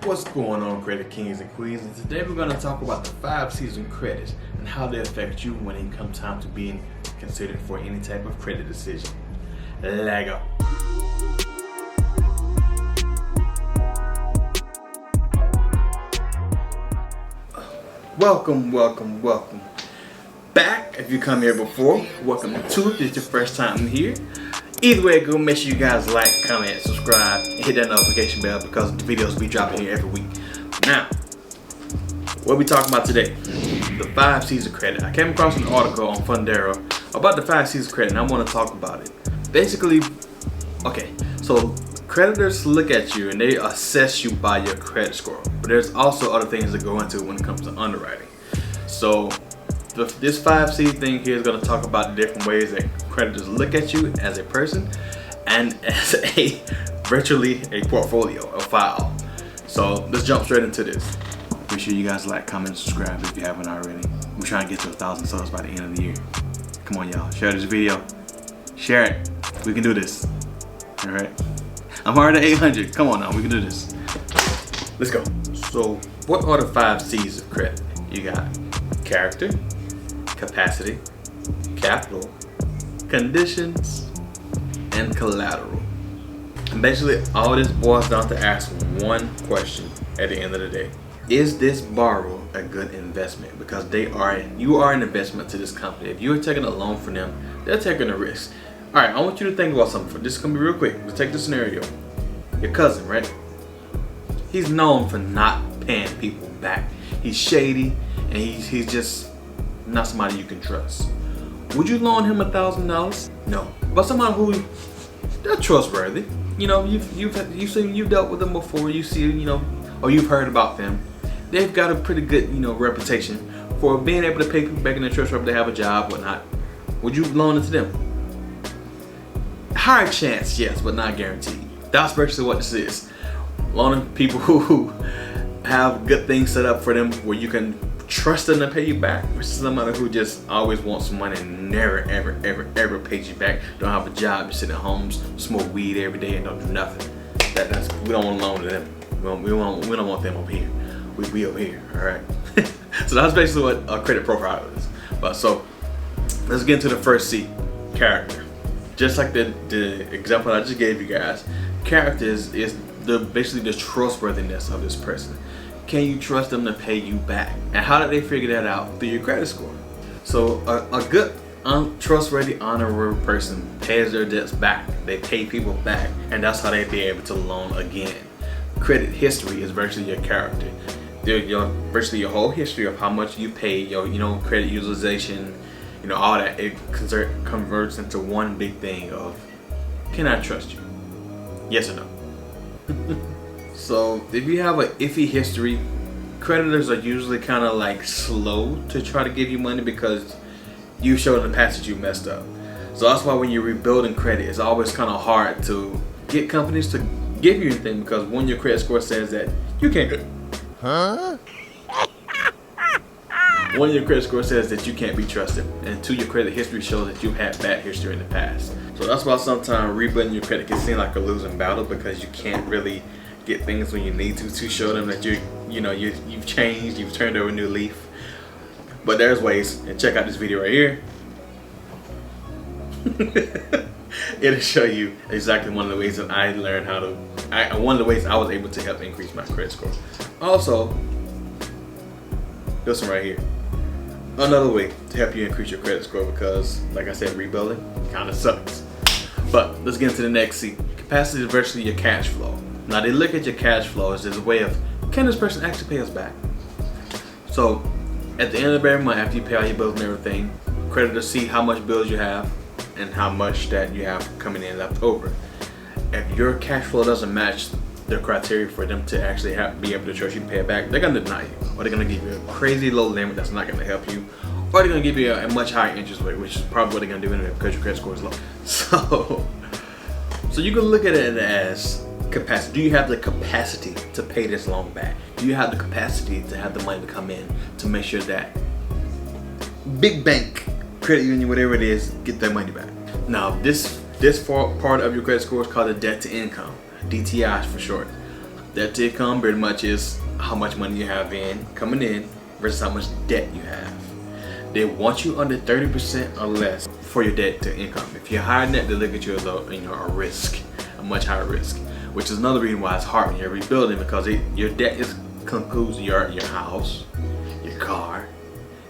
What's going on, credit kings and queens? And today we're going to talk about the 5 C's of credit and how they affect you when it comes time to being considered for any type of credit decision. Let's go. Welcome back. If you come here before, welcome to if it's your first time here. Either way, go make sure you guys like, comment, subscribe, and hit that notification bell because the videos be dropping here every week. Now, what we talking about today? The 5 C's of credit. I came across an article on Fundera about the 5 C's of credit, and I want to talk about it. Basically, okay, so creditors look at you and they assess you by your credit score, but there's also other things that go into it when it comes to underwriting. So this 5C thing here is going to talk about the different ways that creditors look at you as a person and as a virtually a portfolio, a file. So let's jump straight into this. Make sure you guys like, comment, subscribe if you haven't already. We're trying to get to 1,000 subs by the end of the year. Come on, y'all, share this video. Share it. We can do this. All right. I'm already at 800. Come on now, we can do this. Let's go. So what are the 5 C's of credit? You got character, capacity, capital, conditions, and collateral. And basically all this boils down to ask one question at the end of the day. Is this borrower a good investment? Because you are an investment to this company. If you're taking a loan from them, they're taking a risk. Alright, I want you to think about something. This is going to be real quick. Let's take the scenario. Your cousin, right? He's known for not paying people back. He's shady and he's just not somebody you can trust. Would you loan him $1,000? No. But somebody who they're trustworthy. You know, you've dealt with them before. You see, you know, or you've heard about them. They've got a pretty good, you know, reputation for being able to pay people back in their trust, they have a job, whatnot. Would you loan it to them? Higher chance, yes, but not guaranteed. That's basically what this is. Loaning people who have good things set up for them where you can trust them to pay you back versus somebody who just always wants some money and never ever pays you back. Don't have a job, you sit at home, smoke weed every day and don't do nothing. We don't want to loan to them. We don't want them over here. We over here, all right? So that's basically what a credit profile is. But so let's get into the first C, character. Just like the example I just gave you guys, character is basically the trustworthiness of this person. Can you trust them to pay you back? And how did they figure that out? Through your credit score. So a good, trustworthy, honorable person pays their debts back. They pay people back, and that's how they be able to loan again. Credit history is virtually your character. Virtually your whole history of how much you pay, credit utilization, all that. It converts into one big thing of, can I trust you? Yes or no? So if you have an iffy history, creditors are usually kind of like slow to try to give you money because you showed in the past that you messed up. So that's why when you're rebuilding credit, it's always kind of hard to get companies to give you anything because one, your credit score says that you can't. One, your credit score says that you can't be trusted, and two, your credit history shows that you've had bad history in the past. So that's why sometimes rebuilding your credit can seem like a losing battle because you can't really get things when you need to show them that you've changed, you've turned over a new leaf. But there's ways, and check out this video right here. It'll show you exactly one of the ways that I learned one of the ways I was able to help increase my credit score. Also, this one right here, another way to help you increase your credit score because, like I said, rebuilding kind of sucks. But let's get into the next C. Capacity is virtually your cash flow. Now they look at your cash flow as a way of, can this person actually pay us back? So at the end of every month, after you pay all your bills and everything, creditors see how much bills you have and how much that you have coming in left over. If your cash flow doesn't match the criteria for them to actually be able to trust you to pay it back, they're gonna deny you, or they're gonna give you a crazy low limit that's not gonna help you, or they're gonna give you a much higher interest rate, which is probably what they're gonna do anyway because your credit score is low. So you can look at it as capacity. Do you have the capacity to pay this loan back? Do you have the capacity to have the money to come in to make sure that big bank, credit union, whatever it is, get their money back? Now this part of your credit score is called a debt to income, DTI for short. Debt to income pretty much is how much money you have coming in versus how much debt you have. They want you under 30% or less for your debt to income. If you're higher than that, they look at you as a risk, a much higher risk, which is another reason why it's hard when you're rebuilding, because your debt concludes your house, your car,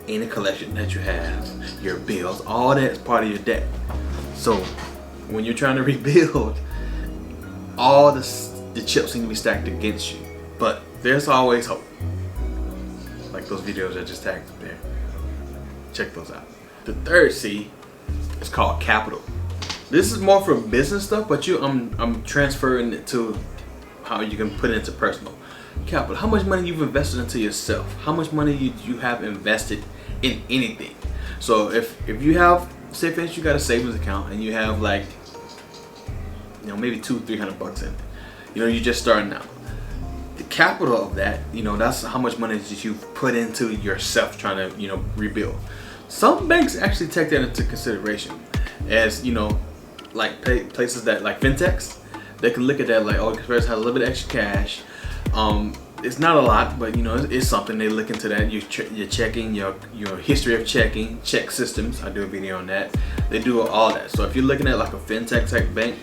any collection that you have, your bills, all that is part of your debt. So when you're trying to rebuild, all the chips seem to be stacked against you, but there's always hope. Like those videos I just tagged up there. Check those out. The third C is called capital. This is more for business stuff, but I'm transferring it to how you can put it into personal. Capital. How much money you've invested into yourself? How much money you have invested in anything? So if you have, say for instance, you got a savings account and you have like, maybe $200-300 in it. You're just starting out. The capital of that, that's how much money that you've put into yourself trying to, rebuild. Some banks actually take that into consideration, as like places that like fintechs, they can look at that like, oh, this person has a little bit of extra cash. It's not a lot, but it's something. They look into that. You're checking your history of checking, check systems. I do a video on that. They do all that. So if you're looking at like a fintech type bank,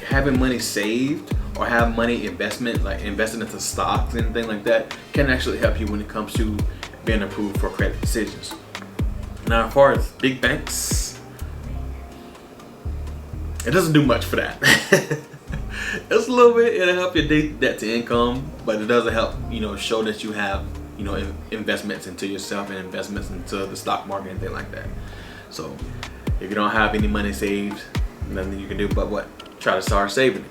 having money saved or have money investment, like investing into stocks and anything like that, can actually help you when it comes to being approved for credit decisions. Now, as far as big banks, it doesn't do much for that. It's a little bit, it'll help your debt to income, but it doesn't help, show that you have, investments into yourself and investments into the stock market and things like that. So if you don't have any money saved, nothing you can do but what? Try to start saving it.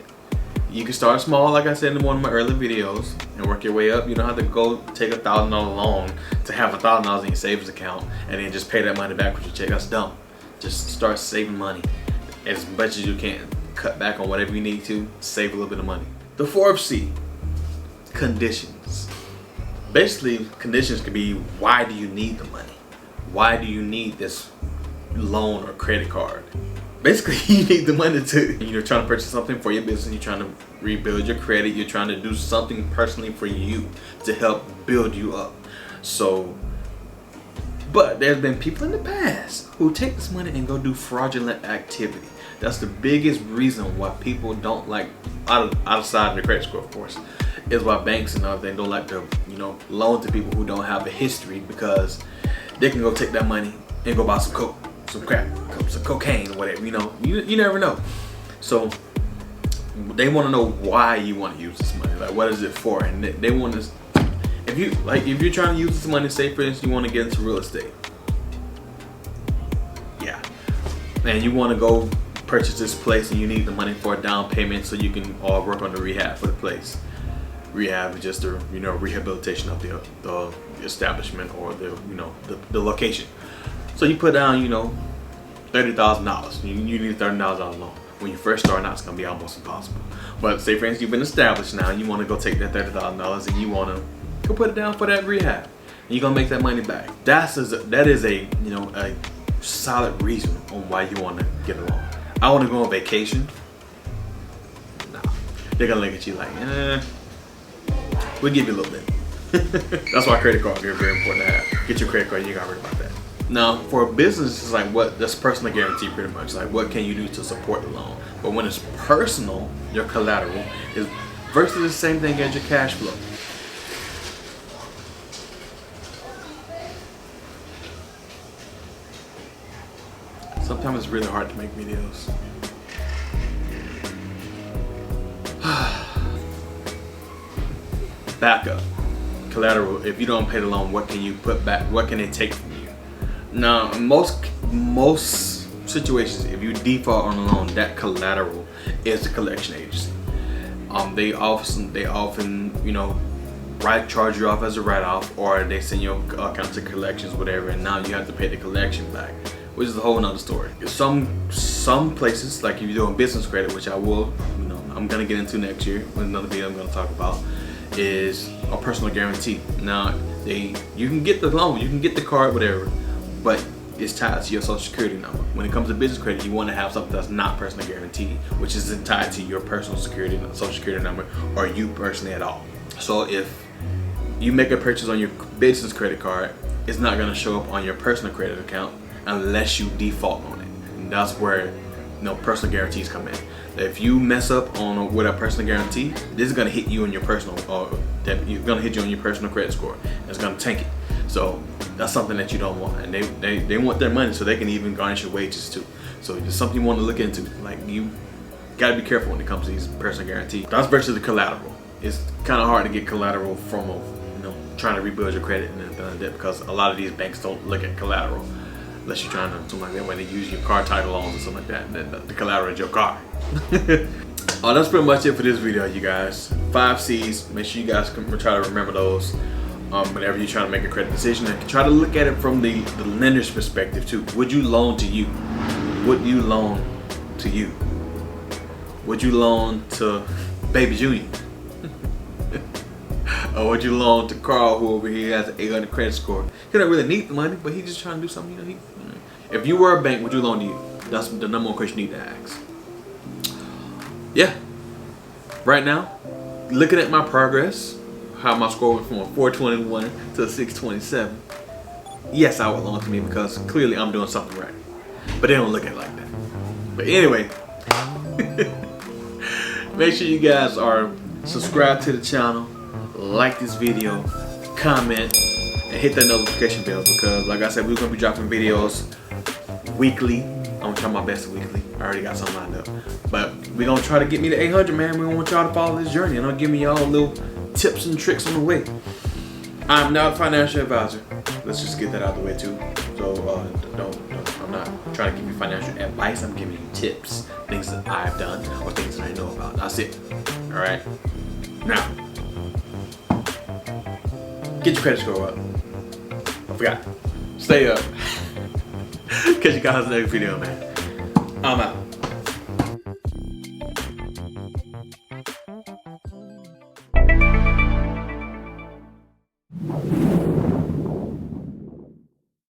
You can start small, like I said in one of my early videos, and work your way up. You don't have to go take $1,000 loan to have $1,000 in your savings account and then just pay that money back with your check. That's dumb. Just start saving money as much as you can. Cut back on whatever you need to, save a little bit of money. The fourth C, conditions. Basically, conditions could be, why do you need the money? Why do you need this loan or credit card? Basically, you need the money to, you're trying to purchase something for your business, you're trying to rebuild your credit, you're trying to do something personally for you to help build you up. So, but there's been people in the past who take this money and go do fraudulent activity. That's the biggest reason why people don't like, outside of the credit score, of course, is why banks and everything don't like to, loan to people who don't have a history, because they can go take that money and go buy some coke, some crack, some cocaine or whatever, you never know. So they want to know why you want to use this money, like what is it for, and they want to, if you're trying to use this money, say for instance you want to get into real estate, yeah, and you want to go purchase this place and you need the money for a down payment so you can work on the rehab for the place. Rehab is just the rehabilitation of the establishment or the location. So you put down $30,000. You need $30,000 loan. When you first start out, it's gonna be almost impossible. But say for instance you've been established now and you want to go take that $30,000 and you want to go put it down for that rehab. And you're gonna make that money back. That is a a solid reason on why you want to get a loan. I want to go on vacation. Nah, they're gonna look at you like, we'll give you a little bit. That's why credit cards are very important to have. Get your credit card, you gotta worry about that. Now, for a business, it's like that's personal guarantee pretty much. Like, what can you do to support the loan? But when it's personal, your collateral is virtually the same thing as your cash flow. Sometimes it's really hard to make videos. Backup. Collateral. If you don't pay the loan, what can you put back? What can they take from you? Now, in most situations, if you default on a loan, that collateral is the collection agency. They often charge you off as a write-off, or they send your account to collections, whatever, and now you have to pay the collection back, which is a whole nother story. Some places, like if you're doing business credit, which I will, I'm gonna get into next year with another video I'm gonna talk about, is a personal guarantee. Now, you can get the loan, you can get the card, whatever, but is tied to your social security number. When it comes to business credit, you want to have something that's not personally guaranteed, which isn't tied to your personal security, social security number, or you personally at all. So if you make a purchase on your business credit card, it's not going to show up on your personal credit account unless you default on it. And that's where personal guarantees come in. If you mess up on with a personal guarantee, this is going to hit you on your personal, you're going to hit you on your personal credit score. It's going to tank it. So that's something that you don't want, and they want their money so they can even garnish your wages too. So it's something you want to look into. Like, you got to be careful when it comes to these personal guarantees. That's versus the collateral. It's kind of hard to get collateral from trying to rebuild your credit and everything like that, because a lot of these banks don't look at collateral unless you're trying to something like that, when they use your car title loans or something like that. The collateral is your car. Oh, that's pretty much it for this video, you guys. 5 C's. Make sure you guys can try to remember those whenever you're trying to make a credit decision, and try to look at it from the lender's perspective too. Would you loan to you? Would you loan to you? Would you loan to Baby Junior? Or would you loan to Carl, who over here has an 800 credit score? He don't really need the money, but he's just trying to do something. If you were a bank, would you loan to you? That's the number one question you need to ask. Yeah. Right now, looking at my progress, how my score went from a 421 to a 627. Yes, I would loan to me, because clearly I'm doing something right. But they don't look at it like that. But anyway, make sure you guys are subscribed to the channel, like this video, comment, and hit that notification bell, because like I said, we're gonna be dropping videos weekly. I'm gonna try my best weekly. I already got something lined up, but we're gonna try to get me to 800, man. We want y'all to follow this journey, and I'll give me y'all little tips and tricks on the way. I'm not a financial advisor. Let's just get that out of the way too. So I'm not trying to give you financial advice. I'm giving you tips, things that I've done or things that I know about. That's it. All right. Now, get your credit score up. I forgot. Stay up. Catch you guys in the next video, man. I'm out.